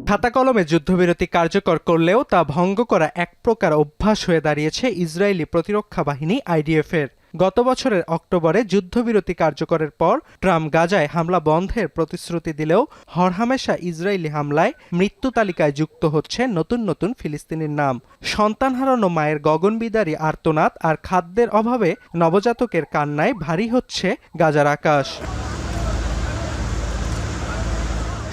খাতা কলমে যুদ্ধবিরতি কার্যকর করলেও তা ভঙ্গ করা এক প্রকার অভ্যাস হয়ে দাঁড়িয়েছে ইসরায়েলি প্রতিরক্ষা বাহিনী আইডিএফের। গত বছরের অক্টোবরে যুদ্ধবিরতি কার্যকরের পর ট্রাম্প গাজায় হামলা বন্ধের প্রতিশ্রুতি দিলেও হরহামেশা ইসরায়েলি হামলায় মৃত্যু তালিকায় যুক্ত হচ্ছে নতুন নতুন ফিলিস্তিনির নাম। সন্তান হারানো মায়ের গগনবিদারী আর্তনাদ আর খাদ্যের অভাবে নবজাতকের কান্নায় ভারী হচ্ছে গাজার আকাশ।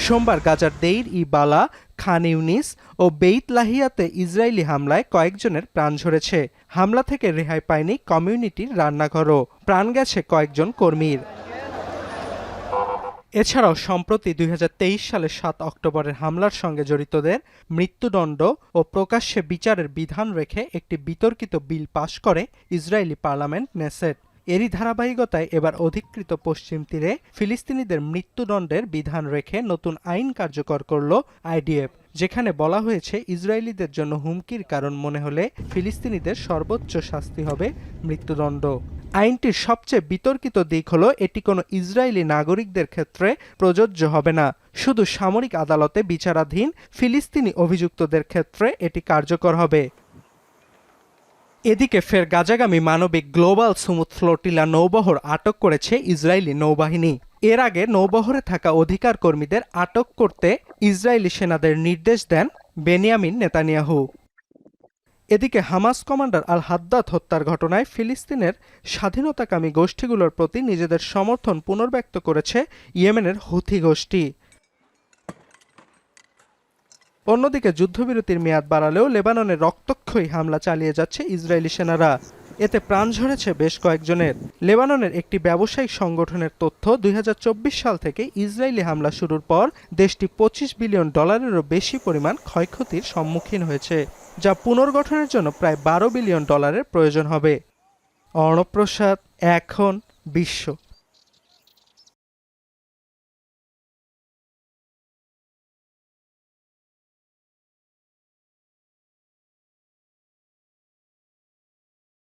সোমবার গাজার দেইর ই বালা, খান ইউনিস ও বেইত লাহিয়াতে ইসরায়েলি হামলায় কয়েকজনের প্রাণ ঝরেছে। হামলা থেকে রেহাই পায়নি কমিউনিটির রান্নাঘরও, প্রাণ গেছে কয়েকজন কর্মীর। এছাড়াও সম্প্রতি ২০২৩ সালের ৭ অক্টোবরের হামলার সঙ্গে জড়িতদের মৃত্যুদণ্ড ও প্রকাশ্যে বিচারের বিধান রেখে একটি বিতর্কিত বিল পাশ করে ইসরায়েলি পার্লামেন্ট নেসেট। এরই ধারাবাহিকতায় এবার অধিকৃত পশ্চিম তীরে ফিলিস্তিনিদের মৃত্যুদণ্ডের বিধান রেখে নতুন আইন কার্যকর করল আইডিএফ, যেখানে বলা হয়েছে ইসরায়েলিদের জন্য হুমকির কারণ মনে হলে ফিলিস্তিনিদের সর্বোচ্চ শাস্তি হবে মৃত্যুদণ্ড। আইনটির সবচেয়ে বিতর্কিত দিক হলো এটি কোনো ইসরায়েলি নাগরিকদের ক্ষেত্রে প্রযোজ্য হবে না, শুধু সামরিক আদালতে বিচারাধীন ফিলিস্তিনি অভিযুক্তদের ক্ষেত্রে এটি কার্যকর হবে। এদিকে ফের গাজাগামী মানবিক গ্লোবাল স্মুথ ফ্লোটিলা নৌবহর আটক করেছে ইসরায়েলি নৌবাহিনী। এর আগে নৌবহরে থাকা অধিকার কর্মীদের আটক করতে ইসরায়েলি সেনাদের নির্দেশ দেন বেনিয়ামিন নেতানিয়াহু। এদিকে হামাস কমান্ডার আল হাদ্দাদ হত্যার ঘটনায় ফিলিস্তিনের স্বাধীনতাকামী গোষ্ঠীগুলোর প্রতি নিজেদের সমর্থন পুনর্ব্যক্ত করেছে ইয়েমেনের হুথি গোষ্ঠী। অন্যদিকে যুদ্ধবিরতির মেয়াদ বাড়ালেও লেবাননে রক্তক্ষয়ী হামলা চালিয়ে যাচ্ছে ইসরায়েলি সেনারা। এতে প্রাণ ঝরেছে বেশ কয়েকজনের। লেবাননের একটি ব্যবসায়িক সংগঠনের তথ্য, ২০২৪ সাল থেকে ইসরায়েলি হামলা শুরুর পর দেশটি $২৫ বিলিয়ন বেশি পরিমাণ ক্ষয়ক্ষতির সম্মুখীন হয়েছে, যা পুনর্গঠনের জন্য প্রায় $১২ বিলিয়ন প্রয়োজন হবে। অর্ণব প্রসাদ, এখন বিশ্ব।